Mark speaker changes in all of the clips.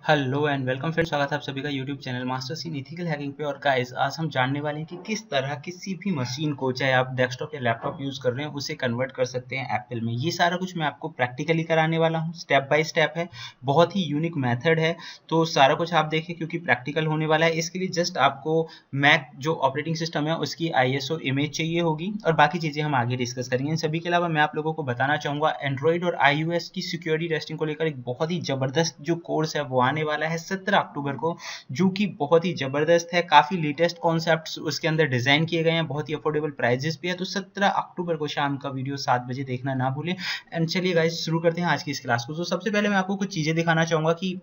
Speaker 1: Hello and welcome friends, स्वागत है आप सभी का यूट्यूब चैनल मास्टर्स इन इथिकल हैकिंग पे। और गाइस, आज हम जानने वाले हैं कि किस तरह किसी भी मशीन को, चाहे आप डेस्कटॉप या लैपटॉप यूज कर रहे हैं, उसे कन्वर्ट कर सकते हैं एप्पल में। ये सारा कुछ मैं आपको प्रैक्टिकली कराने वाला हूँ, स्टेप बाय स्टेप है, बहुत ही यूनिक मेथड है। तो सारा कुछ आप देखें क्योंकि प्रैक्टिकल होने वाला है। इसके लिए जस्ट आपको मैक जो ऑपरेटिंग सिस्टम है उसकी ISO इमेज चाहिए होगी, और बाकी चीजें हम आगे डिस्कस करेंगे। इन सभी के अलावा मैं आप लोगों को बताना चाहूंगा एंड्रॉइड और iOS की सिक्योरिटी टेस्टिंग को लेकर एक बहुत ही जबरदस्त जो कोर्स है वो आने वाला है 17 अक्टूबर को, जो कि बहुत ही जबरदस्त है। काफी लेटेस्ट कॉन्सेप्ट्स उसके अंदर डिजाइन किए गए हैं, बहुत ही अफोर्डेबल प्राइजेस भी है। तो 17 अक्टूबर को शाम का वीडियो 7 बजे देखना ना भूलें। एंड चलिए गाइस, शुरू करते हैं आज की इस क्लास को। तो सबसे पहले मैं आपको कुछ चीजें दिखाना चाहूंगा कि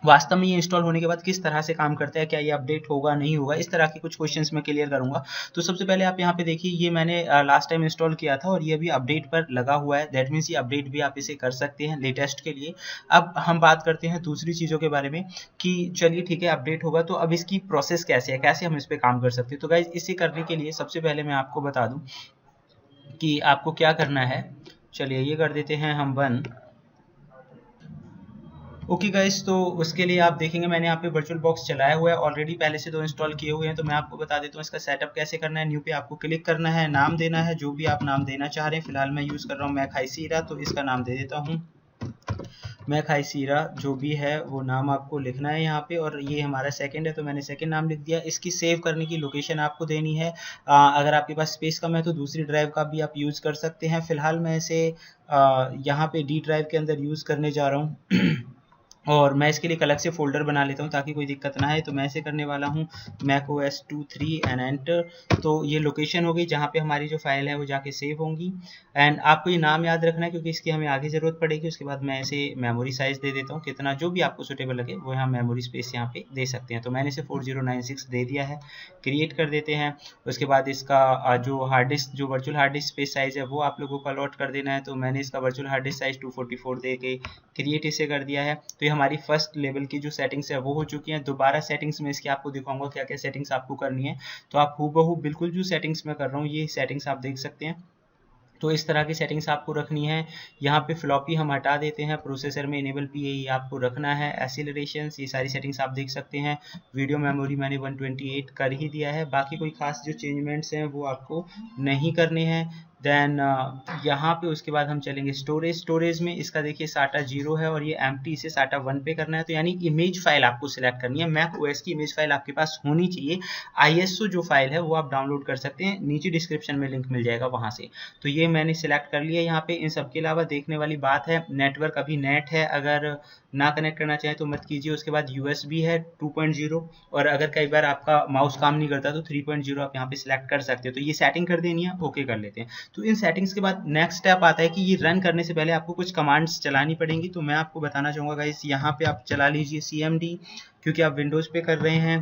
Speaker 1: वास्तव में ये इंस्टॉल होने के बाद किस तरह से काम करता है, क्या ये अपडेट होगा नहीं होगा, इस तरह के कुछ क्वेश्चंस मैं क्लियर करूंगा। तो सबसे पहले आप यहाँ पे देखिए, ये मैंने लास्ट टाइम इंस्टॉल किया था और ये अभी अपडेट पर लगा हुआ है। दैट मीन्स ये अपडेट भी आप इसे कर सकते हैं लेटेस्ट के लिए। अब हम बात करते हैं दूसरी चीज़ों के बारे में कि चलिए ठीक है, अपडेट होगा तो अब इसकी प्रोसेस कैसे है, कैसे हम इस पर काम कर सकते हैं। तो गाइज, इसे करने के लिए सबसे पहले मैं आपको बता दूँ कि आपको क्या करना है। चलिए ये कर देते हैं हम 1। ओके गाइस, तो उसके लिए आप देखेंगे मैंने यहाँ पे वर्चुअल बॉक्स चलाया हुआ है ऑलरेडी, पहले से 2 इंस्टॉल किए हुए हैं। तो मैं आपको बता देता हूँ इसका सेटअप कैसे करना है। न्यू पे आपको क्लिक करना है, नाम देना है जो भी आप नाम देना चाह रहे हैं। फिलहाल मैं यूज़ कर रहा हूँ मैक हाई सीरा, तो इसका नाम दे देता हूँ मैक हाई सीरा। जो भी है वो नाम आपको लिखना है यहाँ पे, और ये हमारा सेकंड है तो मैंने सेकंड नाम लिख दिया। इसकी सेव करने की लोकेशन आपको देनी है। अगर आपके पास स्पेस कम है तो दूसरी ड्राइव का भी आप यूज़ कर सकते हैं। फिलहाल मैं इसे यहाँ पे डी ड्राइव के अंदर यूज़ करने जा रहा हूँ और मैं इसके लिए एक अलग से फोल्डर बना लेता हूँ ताकि कोई दिक्कत ना है। तो मैं ऐसे करने वाला हूँ मैक OS 23 एंड एंटर। तो ये लोकेशन हो गई जहाँ पे हमारी जो फाइल है वो जाके सेव होंगी। एंड आपको ये नाम याद रखना है क्योंकि इसकी हमें आगे ज़रूरत पड़ेगी। उसके बाद मैं ऐसे मेमोरी साइज़ दे देता हूँ, कितना जो भी आपको सुटेबल लगे वो हम मेमोरी स्पेस यहाँ पे दे सकते हैं। तो मैंने इसे 4096 दे दिया है। क्रिएट कर देते हैं। उसके बाद इसका जो हार्ड डिस्क, जो virtual hard disk space size है वो आप लोगों को अलॉट कर देना है। तो मैंने इसका वर्चुअल हार्ड डिस्क साइज़ 244 दे के क्रिएट इसे कर दिया है। तो हमारी फर्स्ट लेवल की जो सेटिंग्स है वो हो चुकी हैं। दोबारा सेटिंग्स में इसकी आपको दिखाऊंगा क्या क्या सेटिंग्स आपको करनी है। तो आप हूबहू बिल्कुल जो सेटिंग्स मैं कर रहा हूँ ये सेटिंग्स आप देख सकते हैं। तो इस तरह की सेटिंग्स आपको रखनी है। यहाँ पे फ्लॉपी हम हटा देते हैं, प्रोसेसर में इनेबल PAE आपको रखना है, एसिलरेशन, ये सारी सेटिंग्स आप देख सकते हैं। वीडियो मेमोरी मैंने 128 कर ही दिया है, बाकी कोई खास जो चेंजमेंट्स हैं वो आपको नहीं करने हैं। देन यहाँ पे उसके बाद हम चलेंगे स्टोरेज में इसका देखिए SATA 0 है और ये एम्प्टी, इसे SATA 1 पे करना है। तो यानी इमेज फाइल आपको सिलेक्ट करनी है, मैक OS की इमेज फाइल आपके पास होनी चाहिए। ISO जो फाइल है वो आप डाउनलोड कर सकते हैं, नीचे डिस्क्रिप्शन में लिंक मिल जाएगा वहाँ से। तो ये मैंने सिलेक्ट कर लिया यहाँ पे। इन सब के अलावा देखने वाली बात है नेटवर्क, अभी नेट है, अगर ना कनेक्ट करना चाहें तो मत कीजिए। उसके बाद USB है 2.0, और अगर कई बार आपका माउस काम नहीं करता तो 3.0 आप यहाँ पे सिलेक्ट कर सकते हो। तो ये सेटिंग कर देनी है, ओके कर लेते हैं। तो इन सेटिंग्स के बाद नेक्स्ट स्टेप आता है कि ये रन करने से पहले आपको कुछ कमांड्स चलानी पड़ेंगी। तो मैं आपको बताना चाहूँगा गाइस, यहाँ पे आप चला लीजिए CMD क्योंकि आप विंडोज़ पे कर रहे हैं।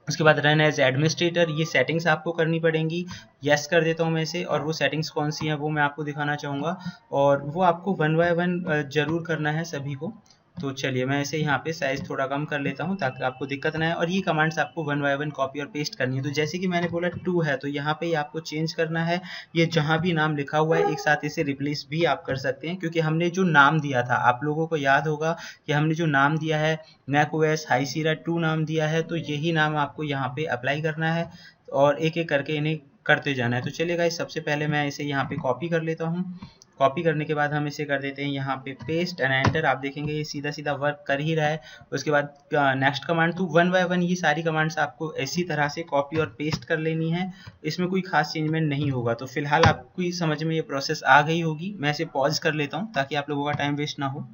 Speaker 1: उसके बाद रन एज एडमिनिस्ट्रेटर, ये सेटिंग्स आपको करनी पड़ेंगी। यस कर देता हूँ मैं इसे, और वो सेटिंग्स कौन सी हैं वो मैं आपको दिखाना चाहूँगा, और वो आपको 1 बाय 1 जरूर करना है सभी को। तो चलिए मैं इसे यहाँ पे साइज थोड़ा कम कर लेता हूँ ताकि आपको दिक्कत ना आए, और ये कमांड्स आपको 1 बाय 1 कॉपी और पेस्ट करनी है। तो जैसे कि मैंने बोला 2 है तो यहाँ पे आपको चेंज करना है। ये जहाँ भी नाम लिखा हुआ है एक साथ इसे रिप्लेस भी आप कर सकते हैं, क्योंकि हमने जो नाम दिया था आप लोगों को याद होगा कि हमने जो नाम दिया है मैक OS हाई सीरा 2 नाम दिया है, तो यही नाम आपको यहाँ पे अप्लाई करना है और एक एक करके इन्हें करते जाना है। तो चलिए गाइस, सबसे पहले मैं इसे यहाँ पे कॉपी कर लेता हूँ। कॉपी करने के बाद हम इसे कर देते हैं यहाँ पे पेस्ट एंड एंटर। आप देखेंगे ये सीधा सीधा वर्क कर ही रहा है। उसके बाद नेक्स्ट कमांड, तो 1 बाय 1 ये सारी कमांड्स आपको इसी तरह से कॉपी और पेस्ट कर लेनी है, इसमें कोई खास चेंजमेंट नहीं होगा। तो फिलहाल आपको समझ में ये प्रोसेस आ गई होगी। मैं इसे पॉज कर लेता हूँ ताकि आप लोगों का टाइम वेस्ट ना हो।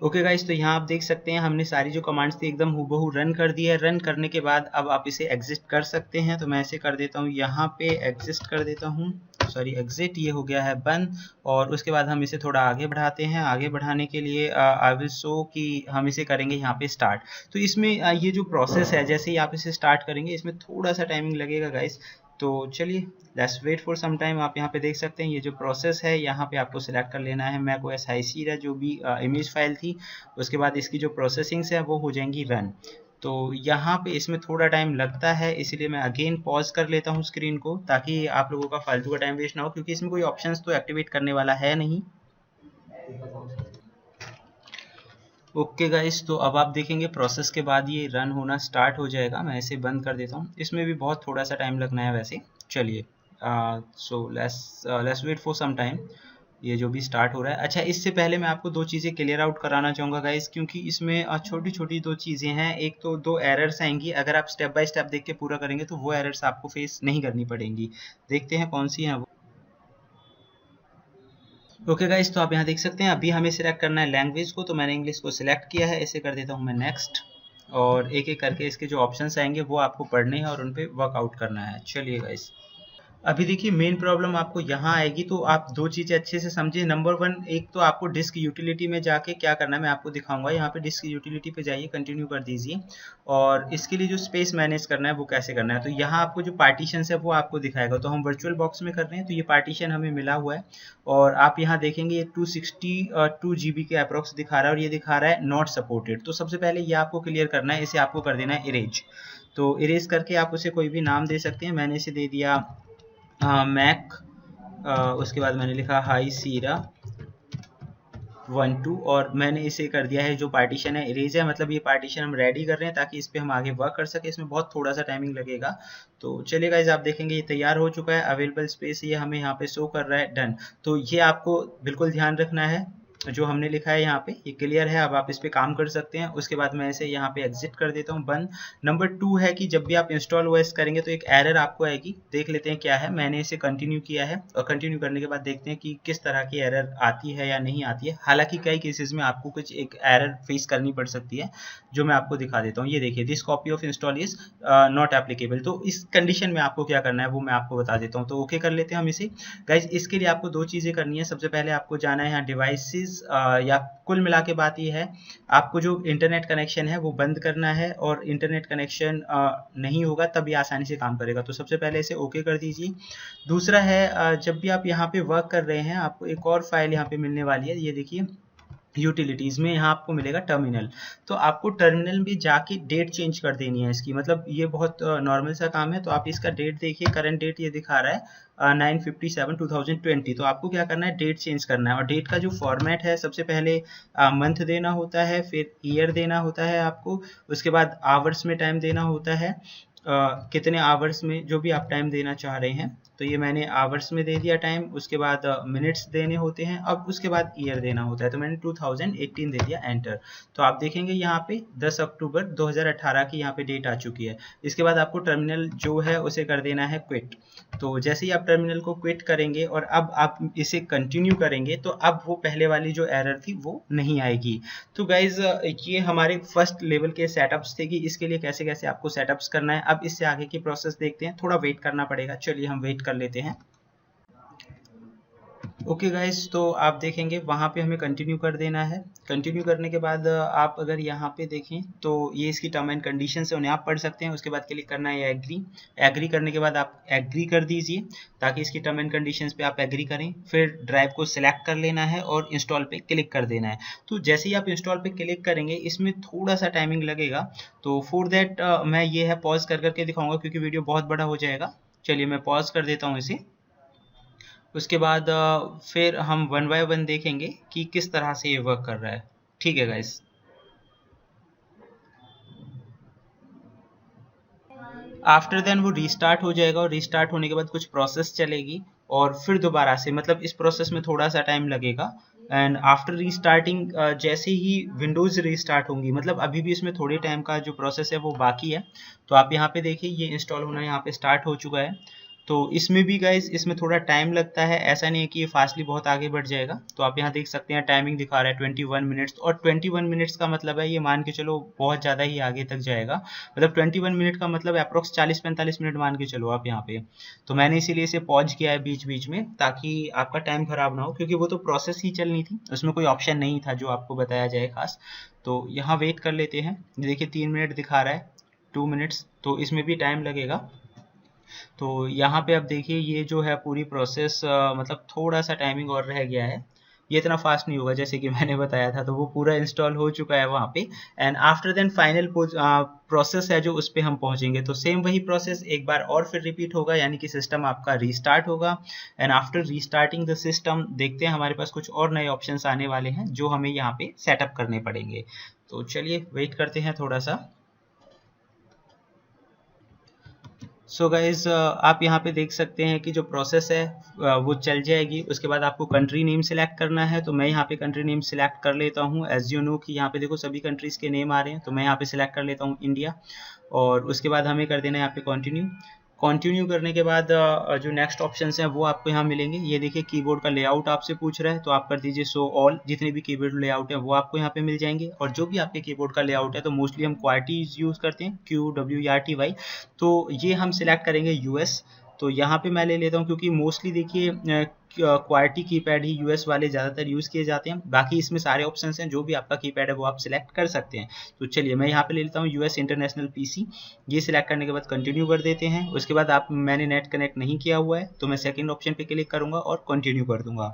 Speaker 1: ओके गाइस, तो यहाँ आप देख सकते हैं हमने सारी जो कमांड्स थी एकदम हूबहू रन कर दी है। रन करने के बाद अब आप इसे एग्जिट कर सकते हैं। तो मैं ऐसे कर देता हूँ, यहाँ पे एग्जिट कर देता हूँ, सॉरी एग्जिट, ये हो गया है बंद। और उसके बाद हम इसे थोड़ा आगे बढ़ाते हैं। आगे बढ़ाने के लिए आई विल शो कि हम इसे करेंगे यहाँ पे स्टार्ट। तो इसमें ये जो प्रोसेस है, जैसे ही आप इसे स्टार्ट करेंगे इसमें थोड़ा सा टाइमिंग लगेगा गाइस। तो चलिए let's wait for some time. आप यहाँ पे देख सकते हैं ये जो प्रोसेस है, यहाँ पे आपको सिलेक्ट कर लेना है मैक OS हाई सीरा जो भी इमेज फाइल थी। उसके बाद इसकी जो प्रोसेसिंग्स है वो हो जाएंगी रन। तो यहाँ पे इसमें थोड़ा टाइम लगता है, इसलिए मैं अगेन पॉज कर लेता हूँ स्क्रीन को ताकि आप लोगों का फालतू का टाइम वेस्ट ना हो, क्योंकि इसमें कोई ऑप्शंस तो एक्टिवेट करने वाला है नहीं। ओके गाइस, तो अब आप देखेंगे प्रोसेस के बाद ये रन होना स्टार्ट हो जाएगा। मैं इसे बंद कर देता हूँ, इसमें भी बहुत थोड़ा सा टाइम लगना है वैसे। चलिए, so let's wait for some time. ये जो भी स्टार्ट हो रहा है। अच्छा, इससे पहले मैं आपको दो चीज़ें क्लियर आउट कराना चाहूँगा गाइस, क्योंकि इसमें छोटी छोटी दो चीज़ें हैं। एक तो दो एरर्स आएंगी, अगर आप स्टेप बाय स्टेप देख के पूरा करेंगे तो वो एरर्स आपको फेस नहीं करनी पड़ेंगी। देखते हैं कौन सी हैं वो। ओके गाइस, तो आप यहाँ देख सकते हैं अभी हमें सिलेक्ट करना है लैंग्वेज को, तो मैंने इंग्लिश को सिलेक्ट किया है। इसे कर देता हूँ मैं नेक्स्ट, और एक एक करके इसके जो ऑप्शंस आएंगे वो आपको पढ़ने हैं और उन पे वर्कआउट करना है। चलिए गाइस, अभी देखिए मेन प्रॉब्लम आपको यहाँ आएगी, तो आप दो चीज़ें अच्छे से समझिए। नंबर वन, एक तो आपको डिस्क यूटिलिटी में जाके क्या करना है मैं आपको दिखाऊंगा। यहाँ पे डिस्क यूटिलिटी पे जाइए, कंटिन्यू कर दीजिए, और इसके लिए जो स्पेस मैनेज करना है वो कैसे करना है, तो यहाँ आपको जो पार्टीशन है वो आपको दिखाएगा। तो हम वर्चुअल बॉक्स में कर रहे हैं, तो ये पार्टीशन हमें मिला हुआ है, और आप यहाँ देखेंगे ये 262 GB के अप्रॉक्स दिखा रहा है, और ये दिखा रहा है नॉट सपोर्टेड। तो सबसे पहले ये आपको क्लियर करना है, इसे आपको कर देना है इरेज। तो इरेज करके आप उसे कोई भी नाम दे सकते हैं। मैंने इसे दे दिया मैक, उसके बाद मैंने लिखा हाई सीरा 1 2, और मैंने इसे कर दिया है जो पार्टीशन है इरेज है। मतलब ये पार्टीशन हम रेडी कर रहे हैं ताकि इस पे हम आगे वर्क कर सके। इसमें बहुत थोड़ा सा टाइमिंग लगेगा। तो चलिए गाइस, आप देखेंगे ये तैयार हो चुका है। अवेलेबल स्पेस ये हमें यहाँ पे शो कर रहा है, डन। तो ये आपको बिल्कुल ध्यान रखना है, जो हमने लिखा है यहाँ पे ये क्लियर है। अब आप इस पे काम कर सकते हैं। उसके बाद मैं इसे यहाँ पे एग्जिट कर देता हूँ, बंद। नंबर 2 है कि जब भी आप इंस्टॉल ओएस करेंगे तो एक एरर आपको आएगी, देख लेते हैं क्या है। मैंने इसे कंटिन्यू किया है, और कंटिन्यू करने के बाद देखते हैं कि किस तरह की एरर आती है या नहीं आती है। हालांकि कई केसेस में आपको कुछ एक एरर फेस करनी पड़ सकती है, जो मैं आपको दिखा देता हूँ। ये देखिए, this copy of install is not applicable. तो इस कंडीशन में आपको क्या करना है वो मैं आपको बता देता हूँ। तो ओके कर लेते हैं हम इसे। गाइज, इसके लिए आपको दो चीज़ें करनी है। सबसे पहले आपको जाना है यहाँ डिवाइसेस, या कुल मिला के बात ये है, आपको जो इंटरनेट कनेक्शन है वो बंद करना है, और इंटरनेट कनेक्शन नहीं होगा तब ये आसानी से काम करेगा। तो सबसे पहले इसे ओके कर दीजिए। दूसरा है, जब भी आप यहाँ पे वर्क कर रहे हैं आपको एक और फाइल यहाँ पे मिलने वाली है। ये देखिए, यूटिलिटीज में यहाँ आपको मिलेगा टर्मिनल। तो आपको टर्मिनल में जाके डेट चेंज कर देनी है इसकी। मतलब ये बहुत नॉर्मल सा काम है। तो आप इसका डेट देखिए, करंट डेट ये दिखा रहा है 9/57/2020। तो आपको क्या करना है, डेट चेंज करना है। और डेट का जो फॉर्मेट है, सबसे पहले मंथ देना होता है, फिर ईयर देना होता है आपको, उसके बाद आवर्स में टाइम देना होता है, कितने आवर्स में जो भी आप टाइम देना चाह रहे हैं। तो ये मैंने आवर्स में दे दिया टाइम। उसके बाद मिनट्स देने होते हैं, अब उसके बाद ईयर देना होता है। तो मैंने 2018 दे दिया, एंटर। तो आप देखेंगे यहाँ पे 10 अक्टूबर 2018 की यहाँ पे डेट आ चुकी है। इसके बाद आपको टर्मिनल जो है उसे कर देना है क्विट। तो जैसे ही आप टर्मिनल को क्विट करेंगे और अब आप इसे कंटिन्यू करेंगे, तो अब वो पहले वाली जो एरर थी वो नहीं आएगी। तो गाइज, ये हमारे फर्स्ट लेवल के सेटअप्स थे कि इसके लिए कैसे कैसे आपको सेटअप्स करना है। अब इससे आगे की प्रोसेस देखते हैं, थोड़ा वेट करना पड़ेगा। चलिए हम वेट कर लेते हैं। ओके गाइस, तो आप देखेंगे वहाँ पे हमें कंटिन्यू कर देना है। कंटिन्यू करने के बाद आप अगर यहाँ पे देखें तो ये इसकी टर्म एंड कंडीशन है, उन्हें आप पढ़ सकते हैं। उसके बाद क्लिक करना है एग्री। एग्री करने के बाद आप एग्री कर दीजिए, ताकि इसकी टर्म एंड कंडीशंस पे आप एग्री करें। फिर ड्राइव को सिलेक्ट कर लेना है और इंस्टॉल पे क्लिक कर देना है। तो जैसे ही आप इंस्टॉल पे क्लिक करेंगे, इसमें थोड़ा सा टाइमिंग लगेगा। तो फॉर दैट मैं ये है पॉज कर करके दिखाऊंगा, क्योंकि वीडियो बहुत बड़ा हो जाएगा। चलिए मैं पॉज कर देता हूँ इसे। उसके बाद फिर हम 1 बाय 1 देखेंगे कि किस तरह से ये वर्क कर रहा है। ठीक है गाइस, आफ्टर देन वो रीस्टार्ट हो जाएगा, और रीस्टार्ट होने के बाद कुछ प्रोसेस चलेगी, और फिर दोबारा से, मतलब इस प्रोसेस में थोड़ा सा टाइम लगेगा। एंड आफ्टर रीस्टार्टिंग, जैसे ही विंडोज़ रीस्टार्ट होंगी, मतलब अभी भी इसमें थोड़े टाइम का जो प्रोसेस है वो बाकी है। तो आप यहाँ पे देखिए, ये इंस्टॉल होना यहाँ पे स्टार्ट हो चुका है। तो इसमें भी गाइज, इसमें थोड़ा टाइम लगता है, ऐसा नहीं है कि ये फास्टली बहुत आगे बढ़ जाएगा। तो आप यहाँ देख सकते हैं टाइमिंग दिखा रहा है 21 मिनट्स, और 21 मिनट्स का मतलब है, ये मान के चलो बहुत ज़्यादा ही आगे तक जाएगा। मतलब 21 मिनट का मतलब अप्रोक्स 40-45 मिनट मान के चलो आप यहाँ पे। तो मैंने इसीलिए इसे पॉज किया है बीच बीच में, ताकि आपका टाइम खराब ना हो, क्योंकि वो तो प्रोसेस ही चलनी थी, उसमें कोई ऑप्शन नहीं था जो आपको बताया जाए खास। तो यहाँ वेट कर लेते हैं। देखिए 3 मिनट दिखा रहा है, 2 मिनट्स, तो इसमें भी टाइम लगेगा। तो यहाँ पे अब देखिए, ये जो है पूरी प्रोसेस, मतलब थोड़ा सा टाइमिंग और रह गया है। ये इतना फास्ट नहीं होगा जैसे कि मैंने बताया था। तो वो पूरा इंस्टॉल हो चुका है वहाँ पे, and after then final process है जो उस पर हम पहुँचेंगे। तो सेम वही प्रोसेस एक बार और फिर रिपीट होगा, यानी कि सिस्टम आपका रीस्टार्ट होगा। And after restarting the system देखते हैं हमारे पास कुछ और नए ऑप्शंस आने वाले हैं जो हमें यहाँ पे सेटअप करने पड़ेंगे। तो चलिए वेट करते हैं थोड़ा सा। सो गाइज आप यहाँ पे देख सकते हैं कि जो प्रोसेस है वो चल जाएगी। उसके बाद आपको कंट्री नेम सिलेक्ट करना है, तो मैं यहाँ पे कंट्री नेम सिलेक्ट कर लेता हूँ। एज यू नो कि यहाँ पे देखो सभी कंट्रीज़ के नेम आ रहे हैं, तो मैं यहाँ पे सिलेक्ट कर लेता हूँ इंडिया। और उसके बाद हमें कर देना है यहाँ पे कंटिन्यू। कंटिन्यू करने के बाद जो नेक्स्ट ऑप्शंस हैं वो आपको यहाँ मिलेंगे। ये देखिए कीबोर्ड का लेआउट आपसे पूछ रहा है, तो आप कर दीजिए शो ऑल। जितने भी कीबोर्ड लेआउट है वो आपको यहाँ पे मिल जाएंगे। और जो भी आपके कीबोर्ड का लेआउट है, तो मोस्टली हम QWERTY यूज़ करते हैं, QWERTY, तो ये हम सिलेक्ट करेंगे US। तो यहाँ पे मैं ले लेता हूँ क्योंकि मोस्टली देखिए QWERTY कीपैड ही US वाले ज़्यादातर यूज़ किए जाते हैं। बाकी इसमें सारे ऑप्शंस हैं, जो भी आपका कीपैड है वो आप सिलेक्ट कर सकते हैं। तो चलिए मैं यहाँ पे ले लेता हूँ US इंटरनेशनल PC। ये सिलेक्ट करने के बाद कंटिन्यू कर देते हैं। उसके बाद मैंने नेट कनेक्ट नहीं किया हुआ है, तो मैं सेकेंड ऑप्शन पे क्लिक करूँगा और कंटिन्यू कर दूंगा।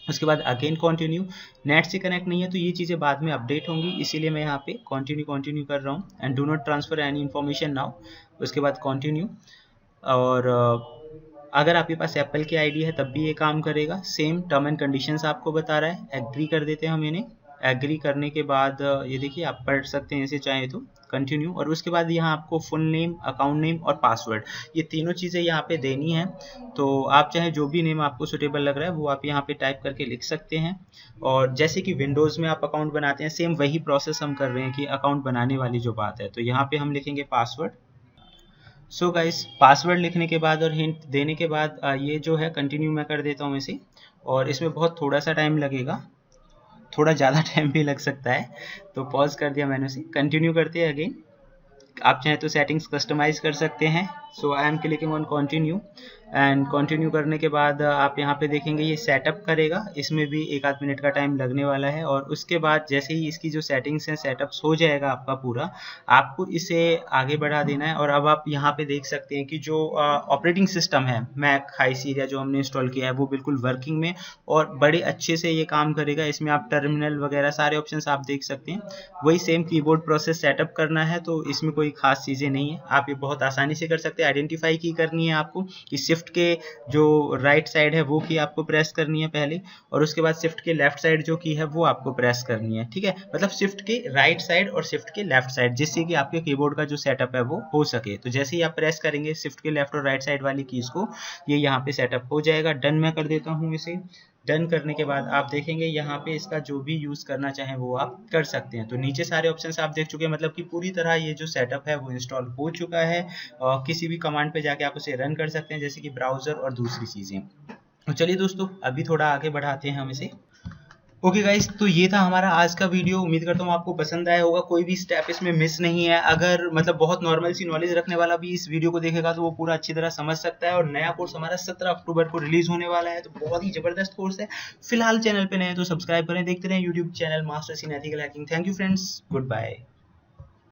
Speaker 1: उसके बाद अगेन कंटिन्यू। नेट से कनेक्ट नहीं है तो ये चीज़ें बाद में अपडेट होंगी, इसीलिए मैं यहाँ पे कंटिन्यू कर रहा हूँ। And do not transfer any information now. उसके बाद कंटिन्यू। और अगर आपके पास एप्पल की आईडी है तब भी ये काम करेगा। सेम टर्म एंड कंडीशंस आपको बता रहा है। एग्री कर देते हैं हम इन्हें। एग्री करने के बाद ये देखिए आप पढ़ सकते हैं इसे चाहे तो। कंटिन्यू। और उसके बाद यहाँ आपको फुल नेम, अकाउंट नेम और पासवर्ड, ये तीनों चीज़ें यहाँ पे देनी है। तो आप चाहे जो भी नेम आपको सुटेबल लग रहा है वो आप यहाँ पे टाइप करके लिख सकते हैं। और जैसे कि विंडोज़ में आप अकाउंट बनाते हैं, सेम वही प्रोसेस हम कर रहे हैं कि अकाउंट बनाने वाली जो बात है। तो यहाँ पे हम लिखेंगे पासवर्ड। सो गाइस पासवर्ड लिखने के बाद और हिंट देने के बाद ये जो है कंटिन्यू मैं कर देता हूँ इसे। और इसमें बहुत थोड़ा सा टाइम लगेगा, थोड़ा ज़्यादा टाइम भी लग सकता है, तो पॉज कर दिया मैंने उसे। कंटिन्यू करते हैं अगेन। आप चाहें तो सेटिंग्स कस्टमाइज कर सकते हैं। So I am clicking on continue. And continue करने के बाद आप यहाँ पे देखेंगे ये सेटअप करेगा। इसमें भी 1 आध मिनट का टाइम लगने वाला है। और उसके बाद जैसे ही इसकी जो सेटिंग्स हैं सेटअप्स हो जाएगा आपका पूरा, आपको इसे आगे बढ़ा देना है। और अब आप यहाँ पे देख सकते हैं कि जो ऑपरेटिंग सिस्टम है मैक हाई सीरिया जो हमने इंस्टॉल किया है वो बिल्कुल वर्किंग में और बड़े अच्छे से ये काम करेगा। इसमें आप टर्मिनल वगैरह सारे ऑप्शंस आप देख सकते हैं। वही सेम कीबोर्ड प्रोसेस सेटअप करना है, तो इसमें कोई खास चीज़ें नहीं है, आप ये बहुत आसानी से कर सकते हैं। आइडेंटिफाई की करनी है आपको कि शिफ्ट के जो राइट साइड है वो की आपको प्रेस करनी है पहले, और उसके बाद शिफ्ट के लेफ्ट साइड जो की है वो आपको प्रेस करनी है। ठीक है, मतलब शिफ्ट के राइट साइड और शिफ्ट के लेफ्ट साइड, जिससे कि आपके कीबोर्ड का जो सेटअप है वो हो सके। तो जैसे ही आप प्रेस करेंगे शिफ्ट के लेफ्ट और राइट साइड वाली कीज को, ये यहाँ पे सेटअप हो जाएगा। डन मैं कर देता हूँ इसे। डन करने के बाद आप देखेंगे यहाँ पे इसका जो भी यूज़ करना चाहें वो आप कर सकते हैं। तो नीचे सारे ऑप्शंस आप देख चुके हैं, मतलब कि पूरी तरह ये जो सेटअप है वो इंस्टॉल हो चुका है। किसी भी कमांड पे जाके आप उसे रन कर सकते हैं, जैसे कि ब्राउज़र और दूसरी चीज़ें। तो चलिए दोस्तों अभी थोड़ा आगे बढ़ाते हैं हम इसे। ओके गाइस, तो ये था हमारा आज का वीडियो। उम्मीद करता हूँ आपको पसंद आया होगा, कोई भी स्टेप इसमें मिस नहीं है। अगर मतलब बहुत नॉर्मल सी नॉलेज रखने वाला भी इस वीडियो को देखेगा तो वो पूरा अच्छी तरह समझ सकता है। और नया कोर्स हमारा 17 अक्टूबर को रिलीज होने वाला है, तो बहुत ही जबरदस्त कोर्स है। फिलहाल चैनल पे नए तो सब्सक्राइब करें, देखते रहें YouTube channel masters in ethical hacking. Thank you friends, good bye.